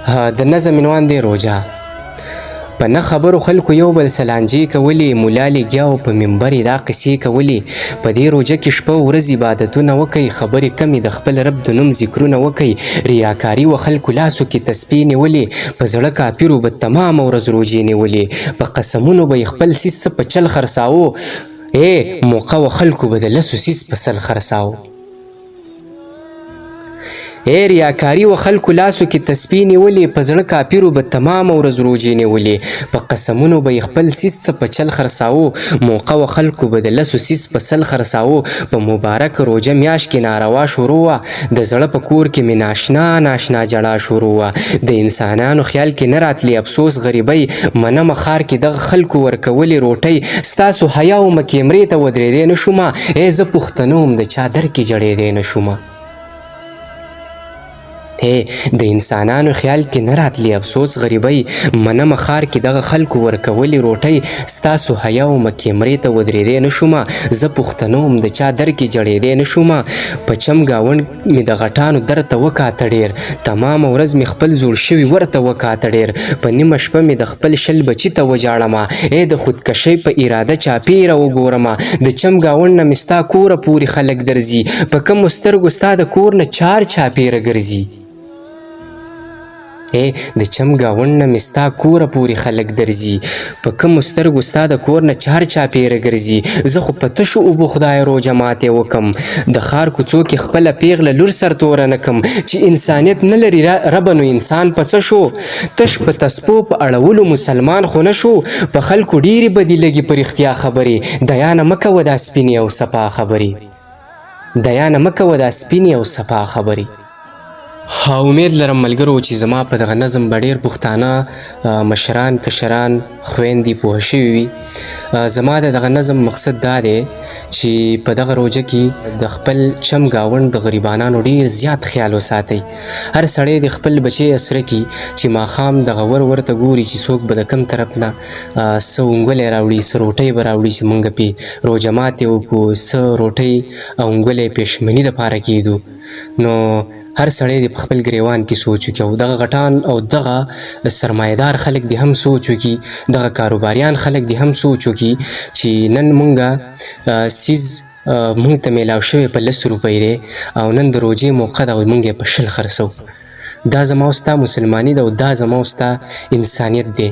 د نظم عنوان دی روژه. په نه خبرو خلکو یو بل سلانجې کولې، ملا لګیا په منبر یې دا قصې کولې. په دې روژه کې شپه ورځ عبادتونه وکئ، خبرې کمې د خپل رب د نوم ذکرونه وکئ. ریاکاري و خلکو لاسو کې تسبیح نیولې، په زړه کافرو به تمامه ورځ روژې نیولې. په قسمونو به یې خپل سیس څه په چل خرڅاوه، موقع و خلکو به د لسو سیس په سل خرڅاوه. ریاکاري و خلکو لاسو کې تسبیح نیولې، په زړه کافرو به تمامه ورځ روژې نیولې. په قسمونو به یې خپل سیس څه په چل خرڅاوه، موقع و خلکو به د لسو سیس په سل خرڅاوه. په مبارک روژه میاشت کې ناروا شروع وه، د زړه په کور کې مې ناشنا جړا شروع وه. د انسانانو خیال کې نه راتلې افسوس غریبۍ، منمه ښار کې دغه خلکو ورکولې روټۍ. ستاسو حیا ومه کیمرې ته ودرېدی نه شومه، زه پښتنه وم د چا در کې جړېدی نه شومه. د انسانانو خیال کې نه راتلې افسوس غریبۍ، منمه ښار کې دغه خلکو ورکولې روټۍ. ستاسو حیا ومه کیمرې ته ودرېدی نه شومه، زه پښتنه وم د چا در کې جړېدی نه شومه. په چم ګاونډ مې د غټانو در ته وکاته ډېر، تمامه ورځ مې خپل زوړ شوي ورته وکاته ډېر. په نیمه شپه مې د خپل شل بچي ته وژاړمه، د خودکشۍ په اراده چاپېره وګورمه. د چم ګاونډ نه مې ستا کوره پورې خلک درځي، په کمو سترګو ستا د کور نه چاپېره ګرځي. د چم ګاونډ نه مې ستا کوره پورې خلک درځي، په کمو سترګو ستا د کور نه چاپېره ګرځي. زه خو په تشو اوبو خدای روژه ماتې وکم، د ښار کوڅو کې خپله پیغله لور سرتوره نه کم. چې انسانیت نه لري ربه نو انسان په څه شو، تش په تسپو په اړولو مسلمان خو نه شو. په خلکو ډېرې بدې لګي په رښتیا خبرې، دیانه مه کوه دا سپینې او صفا خبرې، دیانه مه کوه دا سپینې او صفا خبرې. امید لرم ملګرو چې زما په دغه نظم به ډېر پښتانه مشران، کشران، خویندې پوه شوي وي. زما د دغه نظم مقصد دا دی چې په دغه روژه کې د خپل چم ګاونډ د غریبانانو ډېر زیات خیال وساتئ. هر سړی د خپل بچی اسره کي چې ماښام دغه ورته ګوري چې څوک به د کم طرف نه څه اونګولی راوړي، څه روټۍ به راوړي چې موږ پې روژه ماتې وکړو، څه روټۍ او اونګولی پېشمني دپاره کېږدو. نو هر سړی د په خپل ګریوان کې سوچ وکړي، او دغه غټان او دغه سرمایه‌دار خلک دې هم سوچ وکړي، دغه کاروباریان خلک دې هم سوچ وکړي چې نن مونږه سیز مونږ ته میلاو شوی په 10 روپۍ دی، او نن د روژې موقع ده او مونږ یې په 10 خرڅوو. دا زما او ستا مسلماني ده، او دا زما او ستا انسانیت دی.